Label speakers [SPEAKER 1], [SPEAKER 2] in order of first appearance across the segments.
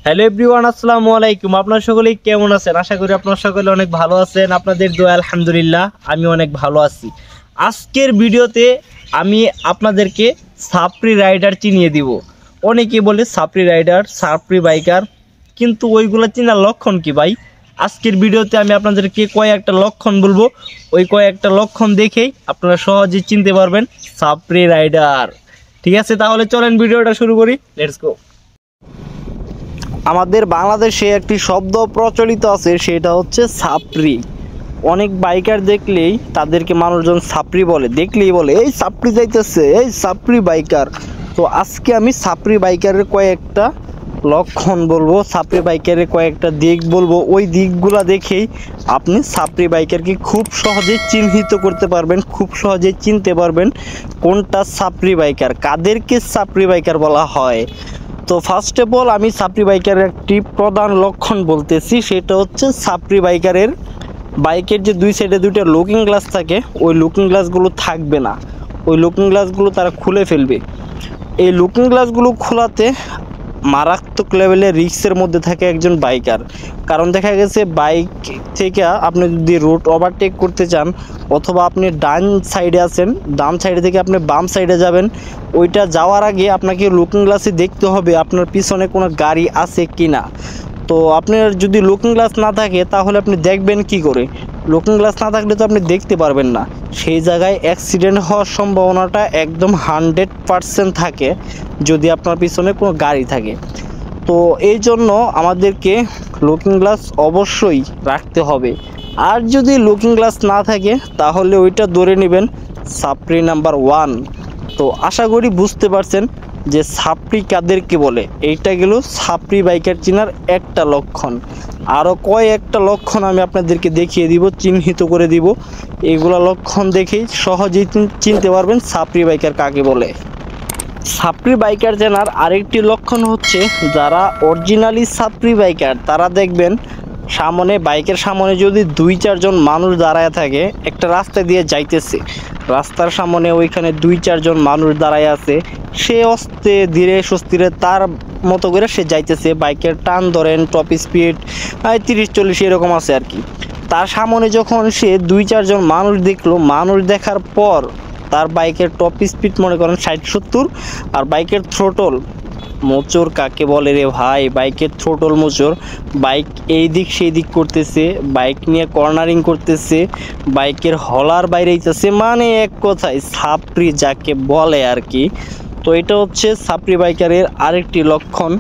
[SPEAKER 1] Hello everyone, আসসালামু আলাইকুম। আপনারা সকলেই কেমন আছেন? আশা করি আপনারা সকলে অনেক ভালো আছেন। আপনাদের দোয়া আলহামদুলিল্লাহ আমি অনেক ভালো আছি। আজকের ভিডিওতে আমি আপনাদেরকে সাপ্রি রাইডার চিনিয়ে দিব। অনেকেই বলে সাপ্রি রাইডার, সাপ্রি বাইকার, কিন্তু ওইগুলো চিনার লক্ষণ কি ভাই? আজকের ভিডিওতে আমি আপনাদেরকে কয়েকটা লক্ষণ বলবো। ওই কয়েকটা লক্ষণ দেখেই আপনারা সহজেই চিনতে পারবেন সাপ্রি রাইডার। ঠিক আছে, তাহলে চলেন ভিডিওটা শুরু করি। Let's go. আমাদের বাংলাদেশে একটি শব্দ প্রচলিত আছে, সেটা হচ্ছে সাপ্রি। অনেক বাইকার দেখলেই তাদেরকে মানুষজন সাপ্রি বলে, দেখলেই বলে এই সাপ্রি যাইতেছে, এই সাপ্রি বাইকার। তো আজকে আমি সাপ্রি বাইকারের কয়েকটা লক্ষণ বলবো, সাপ্রি বাইকারের কয়েকটা দিক বলবো। ওই দিকগুলা দেখেই আপনি সাপ্রি বাইকারকে খুব সহজে চিহ্নিত করতে পারবেন, খুব সহজে চিনতে পারবেন কোনটা সাপ্রি বাইকার, কাদেরকে সাপ্রি বাইকার বলা হয়। তো ফার্স্ট অফ অল আমি সাপ্রি বাইকারের একটি প্রধান লক্ষণ বলতেছি, সেটা হচ্ছে সাপ্রি বাইকারের বাইকের যে দুই সাইডে দুইটা লুকিং গ্লাস থাকে, ওই লুকিং গ্লাসগুলো থাকবে না, ওই লুকিং গ্লাসগুলো তারা খুলে ফেলবে। এই লুকিং গ্লাসগুলো খোলাতে মারাত্মক লেভেলের রিস্কের মধ্যে থাকে একজন বাইকার। কারণ দেখা গেছে বাইক থেকে আপনি যদি রোড ওভারটেক করতে চান, অথবা আপনি ডান সাইডে আছেন, ডান সাইডে থেকে আপনি বাম সাইডে যাবেন, ওইটা যাওয়ার আগে আপনাকে লুকিং গ্লাসে দেখতে হবে আপনার পিছনে কোনো গাড়ি আছে কি না। তো আপনার যদি লুকিং গ্লাস না থাকে তাহলে আপনি দেখবেন কি করে? লুকিং গ্লাস না থাকলে তো আপনি দেখতে পারবেন না। সেই জায়গায় অ্যাক্সিডেন্ট হওয়ার সম্ভাবনাটা একদম 100% থাকে যদি আপনার পিছনে কোনো গাড়ি থাকে। তো এই জন্য আমাদেরকে লুকিং গ্লাস অবশ্যই রাখতে হবে। আর যদি লুকিং গ্লাস না থাকে তাহলে ওইটা ধরে নেবেন সাপ্রি নাম্বার 1। তো আশা করি বুঝতে পারছেন যে সাপ্রি কাদেরকে বলে। এইটা গেল সাপ্রি বাইকার চেনার একটা লক্ষণ। আরও কয়েকটা লক্ষণ আমি আপনাদেরকে দেখিয়ে দিব, চিহ্নিত করে দিব। এগুলা লক্ষণ দেখেই সহজেই চিনতে পারবেন সাপ্রি বাইকার কাকে বলে। সাপ্রি বাইকার চেনার আরেকটি লক্ষণ হচ্ছে, যারা অরিজিনালি সাপ্রি বাইকার তারা দেখবেন সামনে, বাইকের সামনে যদি 2-4 জন মানুষ দাঁড়ায় থাকে, একটা রাস্তা দিয়ে যাইতেছে, রাস্তার সামনে ওইখানে 2-4 জন মানুষ দাঁড়ায় আছে, সে অস্তে ধীরে সুস্থিরে তার মতো করে সে যাইতেছে, বাইকের টান ধরেন টপ স্পিড 30-40 এরকম আছে আর কি। তার সামনে যখন সে 2-4 জন মানুষ দেখলো, মানুষ দেখার পর তার বাইকের টপ স্পিড মনে করেন 60-70, আর বাইকের থ্রোটল মোচড় কাকে বলে রে ভাই, বাইকের থ্রোটল মোচড়, বাইক এই দিক সেই দিক করতেছে, বাইক নিয়ে কর্নারিং করতেছে, বাইকের হলার বাইরে যাচ্ছে, মানে এক কথায় সাপ্রি যাকে বলে আর কি। তো এটা হচ্ছে সাপ্রি বাইকারের আরেকটি লক্ষণ।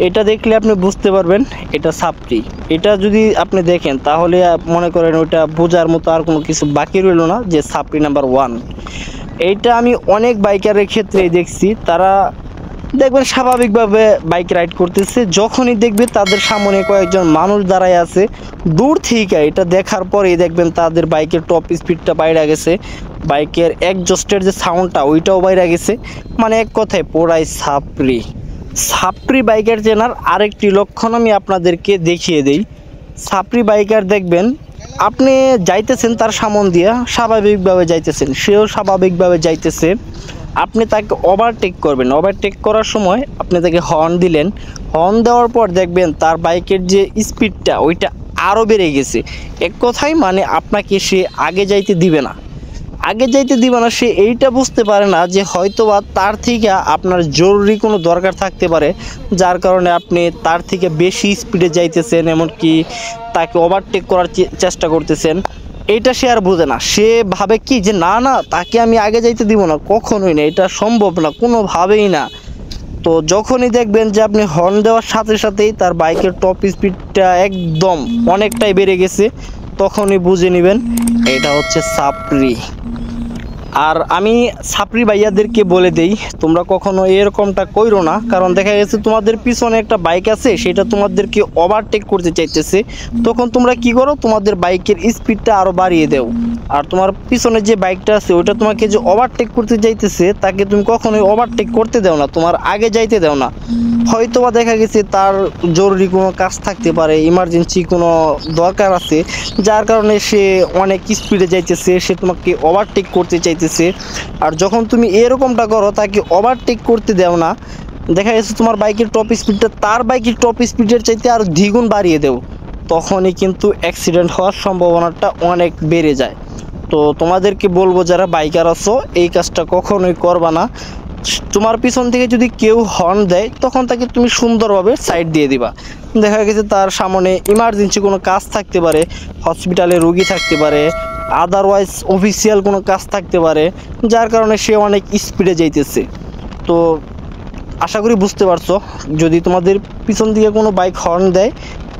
[SPEAKER 1] এটা দেখলে আপনি বুঝতে পারবেন এটা সাপ্রি। এটা যদি আপনি দেখেন তাহলে মনে করেন ওইটা বোঝার মতো আর কোনো কিছু বাকি রইল না যে সাপ্রি নাম্বার 1। এইটা আমি অনেক বাইকারের ক্ষেত্রেই দেখছি, তারা দেখবেন স্বাভাবিকভাবে বাইক রাইড করতেছে, যখনই দেখবে তাদের সামনে কয়েকজন মানুষ দাঁড়ায় আছে, দূর থেকে এটা দেখার পরেই দেখবেন তাদের বাইকের টপ স্পিডটা বাইরে গেছে, বাইকের এক্সজস্টের যে সাউন্ডটা ওইটাও বাইরে গেছে, মানে এক কথায় পুরাই সাপ্রি। সাপ্রি বাইকার চেনার আরেকটি লক্ষণ আমি আপনাদেরকে দেখিয়ে দেই। সাপ্রি বাইকার দেখবেন আপনি যাইতেছেন তার সামন দিয়া, স্বাভাবিকভাবে যাইতেছেন, সেও স্বাভাবিকভাবে যাইতেছে, আপনি তাকে ওভারটেক করবেন, ওভারটেক করার সময় আপনি তাকে হর্ন দিলেন, হর্ন দেওয়ার পর দেখবেন তার বাইকের যে স্পিডটা ওইটা আরও বেড়ে গেছে। এক কথায় মানে আপনাকে সে আগে যাইতে দিবে না, আগে যাইতে দিবে না। সে এইটা বুঝতে পারে না যে হয়তোবা তার থেকে আপনার জরুরি কোনো দরকার থাকতে পারে, যার কারণে আপনি তার থেকে বেশি স্পিডে যাইতেছেন, এমনকি তাকে ওভারটেক করার চেষ্টা করতেছেন। এইটা সে আর বোঝে না, সে ভাবে কি যে না না তাকে আমি আগে যাইতে দিব না, কখনোই না, এটা সম্ভব না, কোনোভাবেই না। তো যখনই দেখবেন যে আপনি হর্ন দেওয়ার সাথে সাথেই তার বাইকের টপ স্পিডটা একদম অনেকটাই বেড়ে গেছে, তখনই বুঝে নেবেন এটা হচ্ছে সাপ্রি। আর আমি সাপ্রি ভাইয়াদেরকে বলে দেই, তোমরা কখনো এরকমটা কইরো না, কারণ দেখা গেছে তোমাদের পিছনে একটা বাইক আছে, সেটা তোমাদেরকে ওভারটেক করতে চাইতেছে, তখন তোমরা কি করো, তোমাদের বাইকের স্পিডটা আরও বাড়িয়ে দাও, আর তোমার পিছনে যে বাইকটা আছে ওইটা তোমাকে যে ওভারটেক করতে যাইতেছে তাকে তুমি কখনোই ওভারটেক করতে দাও না, তোমার আগে যাইতে দাও না। হয়তোবা দেখা গেছে তার জরুরি কোনো কাজ থাকতে পারে, ইমার্জেন্সি কোনো দরকার আছে, যার কারণে সে অনেক স্পিডে যাইতেছে, সে তোমাকে ওভারটেক করতে চাইতেছে। আর যখন তুমি এরকমটা করো, তাকে ওভারটেক করতে দাও না, দেখা গেছে তোমার বাইকের টপ স্পিডটা তার বাইকের টপ স্পিডের চাইতে আর দ্বিগুণ বাড়িয়ে দেও, তখনই কিন্তু অ্যাক্সিডেন্ট হওয়ার সম্ভাবনাটা অনেক বেড়ে যায়। তো তোমাদেরকে বলবো যারা বাইকার আছো এই কাজটা কখনোই করবা না। তোমার পিছন থেকে যদি কেউ হর্ন দেয় তখন তাকে তুমি সুন্দরভাবে সাইড দিয়ে দিবা। দেখা গেছে তার সামনে ইমার্জেন্সি কোনো কাজ থাকতে পারে, হসপিটালে রুগী থাকতে পারে, আদারওয়াইজ অফিসিয়াল কোনো কাজ থাকতে পারে, যার কারণে সে অনেক স্পিডে যাইতেছে। তো আশা করি বুঝতে পারছো, যদি তোমাদের পিছন দিকে কোনো বাইক হর্ন দেয়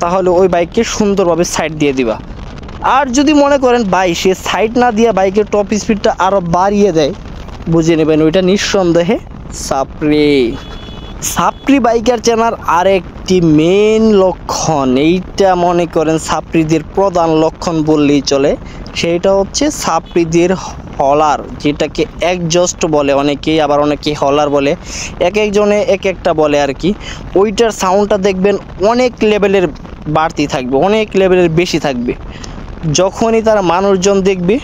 [SPEAKER 1] তাহলে ওই বাইককে সুন্দরভাবে সাইড দিয়ে দিবা। আর যদি মনে করেন সে সাইড না দিয়ে বাইকের টপ স্পিডটা আরও বাড়িয়ে দেয়, বুঝে নেবেন ওইটা নিঃসন্দেহে সাপ্রি। সাপ্রি বাইকার চেনার আরেকটি মেন লক্ষণ, এইটা মনে করেন সাপ্রিদের প্রধান লক্ষণ বললেই চলে, সেইটা হচ্ছে সাপ্রিদের হলার, যেটাকে একজস্ট বলে অনেকেই, আবার অনেকেই হলার বলে, এক একজনে এক একটা বলে আর কি। ওইটার সাউন্ডটা দেখবেন অনেক লেভেলের বাড়তি থাকবে, অনেক লেভেলের বেশি থাকবে। যখনই তারা মানুষজন দেখবে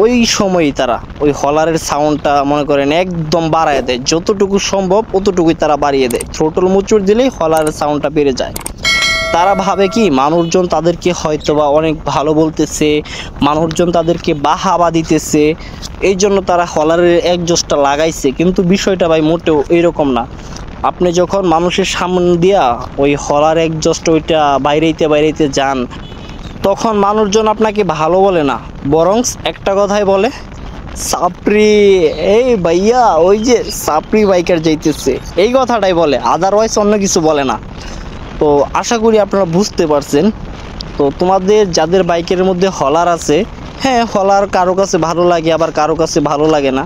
[SPEAKER 1] ওই সময়ই তারা ওই হলারের সাউন্ডটা মনে করেন একদম বাড়ায় দেয়, যতটুকু সম্ভব অতটুকুই তারা বাড়িয়ে দেয়। থ্রোটল মুচুর দিলেই হলারের সাউন্ডটা বেড়ে যায়। তারা ভাবে কি মানুষজন তাদেরকে হয়তোবা অনেক ভালো বলতেছে, মানুষজন তাদেরকে বাহাবা দিতেছে, এই জন্য তারা হলারের একজস্টটা লাগাইছে, কিন্তু বিষয়টা ভাই মোটেও এরকম না। আপনি যখন মানুষের সামনে দিয়া ওই হলার একজস্ট ওইটা বাইরেতে যান, তখন মানুষজন আপনাকে ভালো বলে না, বরং একটা কথাই বলে, সাপ্রি, এই ভাইয়া ওই যে সাপ্রি বাইকার যাইতেছে, এই কথাটাই বলে, আদারওয়াইজ অন্য কিছু বলে না। তো আশা করি আপনারা বুঝতে পারছেন। তো তোমাদের যাদের বাইকের মধ্যে হলার আছে, হ্যাঁ হলার কারো কাছে ভালো লাগে আবার কারো কাছে ভালো লাগে না।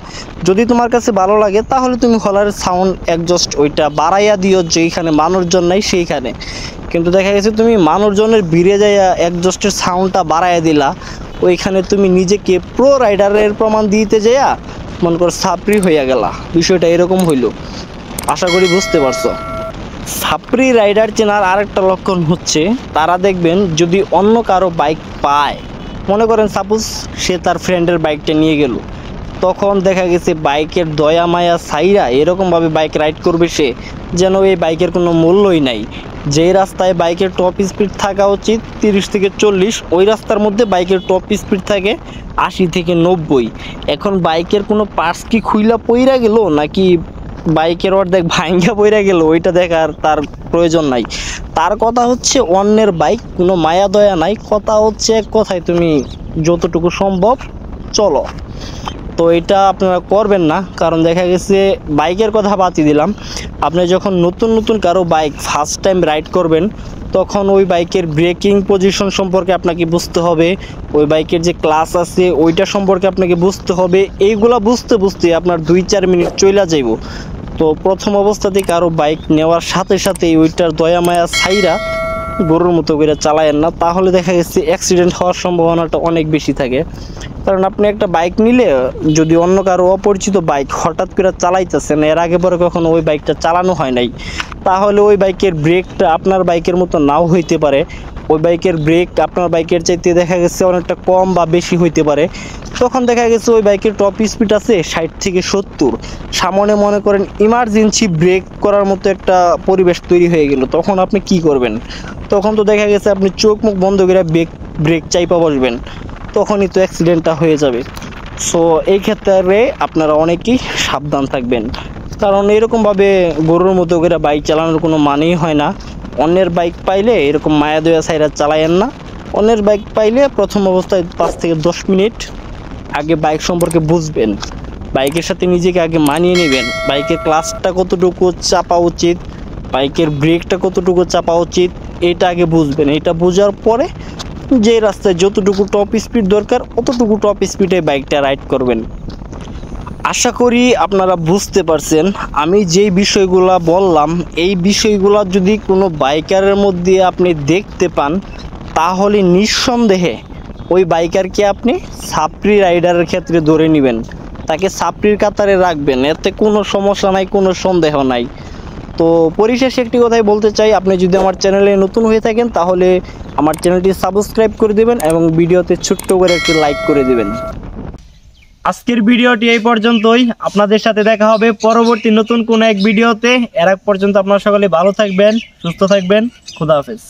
[SPEAKER 1] যদি তোমার কাছে ভালো লাগে তাহলে তুমি হলারের সাউন্ড একজস্ট ওইটা বাড়াইয়া দিও যেইখানে মানুষজন নাই সেইখানে। কিন্তু দেখা গেছে তুমি মানুষজনের ভিড়ে যাইয়া একজস্টের সাউন্ডটা বাড়াইয়া দিলা, ওইখানে তুমি নিজেকে প্রো রাইডারের প্রমাণ দিতে যাইয়া মনে করো সাপ্রি হইয়া গেলা। বিষয়টা এরকম হইল, আশা করি বুঝতে পারছো। সাপ্রি রাইডার চেনার আরেকটা লক্ষণ হচ্ছে তারা দেখবেন যদি অন্য কারো বাইক পায়, মনে করেন সাপোজ সে তার ফ্রেন্ডের বাইকটা নিয়ে গেল, তখন দেখা গেছে বাইকের দয়া মায়া সাইরা এরকমভাবে বাইক রাইড করবে সে যেন এই বাইকের কোনো মূল্যই নাই। যেই রাস্তায় বাইকের টপ স্পিড থাকা উচিত 30 থেকে 40, ওই রাস্তার মধ্যে বাইকের টপ স্পিড থাকে 80 থেকে 90। এখন বাইকের কোনো পার্টস কি খুইলা পইরা গেল নাকি বাইকের অর্ধেক ভাঙ্গা পইরা গেল ওইটা দেখার তার প্রয়োজন নাই। তার কথা হচ্ছে অন্যের বাইক, কোনো মায়া দয়া নাই, কথা হচ্ছে এক কথায় তুমি যতটুকু সম্ভব চলো। তো এটা আপনারা করবেন না, কারণ দেখা গেছে বাইকের কথা বাতি দিলাম, আপনি যখন নতুন কারো বাইক ফার্স্ট টাইম রাইড করবেন তখন ওই বাইকের ব্রেকিং পজিশন সম্পর্কে আপনাকে বুঝতে হবে, ওই বাইকের যে ক্লাস আছে ওইটা সম্পর্কে আপনাকে বুঝতে হবে। এইগুলা বুঝতে আপনার 2-4 মিনিট চইলা যাইব। তো প্রথম অবস্থাতে কারো বাইক নেওয়ার সাথে ওইটার দয়া মায়া ছাইরা গরুর মতো করে চালায়েন না, তাহলে দেখা গেছে অ্যাক্সিডেন্ট হওয়ার সম্ভাবনাটা অনেক বেশি থাকে। কারণ আপনি একটা বাইক নিলে যদি অন্য কারো অপরিচিত বাইক হঠাৎ করে চালাইতেছেন, এর আগে পরে কখনো ওই বাইকটা চালানো হয় নাই, তাহলে ওই বাইকের ব্রেকটা আপনার বাইকের মতো নাও হইতে পারে, ওই বাইকের ব্রেক আপনার বাইকের চাইতে দেখা গেছে অনেকটা কম বা বেশি হইতে পারে। তখন দেখা গেছে ওই বাইকের টপ স্পিড আছে 60 থেকে 70, সামনে মনে করেন ইমার্জেন্সি ব্রেক করার মতো একটা পরিবেশ তৈরি হয়ে গেল, তখন আপনি কি করবেন? তখন তো দেখা গেছে আপনি চোখ মুখ বন্ধ করে ব্রেক চাইপা বসবেন, তখনই তো অ্যাক্সিডেন্টটা হয়ে যাবে। সো এই ক্ষেত্রে আপনারা অনেকেই সাবধান থাকবেন, কারণ এরকমভাবে গরুর মতো করে বাইক চালানোর কোনো মানেই হয় না। অন্যের বাইক পাইলে এরকম মায়া দয়া সাইরা চালায়েন না। অন্যের বাইক পাইলে প্রথম অবস্থায় 5 থেকে 10 মিনিট আগে বাইক সম্পর্কে বুঝবেন, বাইকের সাথে নিজেকে আগে মানিয়ে নেবেন, বাইকের ক্লাচটা কতটুকু চাপা উচিত, বাইকের ব্রেকটা কতটুকু চাপা উচিত, এটা আগে বুঝবেন। এটা বোঝার পরে যে রাস্তায় যতটুকু টপ স্পিড দরকার অতটুকু টপ স্পিডে বাইকটা রাইড করবেন। আশা করি আপনারা বুঝতে পারছেন। আমি যেই বিষয়গুলো বললাম এই বিষয়গুলো যদি কোনো বাইকারের মধ্যে আপনি দেখতে পান তাহলে নিঃসন্দেহে ওই বাইকারকে আপনি সাপ্রি রাইডারের ক্ষেত্রে ধরে নেবেন, তাকে সাপ্রির কাতারে রাখবেন, এতে কোনো সমস্যা নাই, কোনো সন্দেহ নাই। তো পরিশেষে একটি কথাই বলতে চাই, আপনি যদি আমার চ্যানেলে নতুন হয়ে থাকেন তাহলে আমার চ্যানেলটি সাবস্ক্রাইব করে দেবেন এবং ভিডিওতে ছোট্ট করে একটি লাইক করে দেবেন। আজকের ভিডিওটি এই পর্যন্তই। আপনাদের সাথে দেখা হবে পরবর্তী নতুন কোনো এক ভিডিওতে। এর আগ পর্যন্ত আপনারা সকলে ভালো থাকবেন, সুস্থ থাকবেন। খোদা হাফেজ।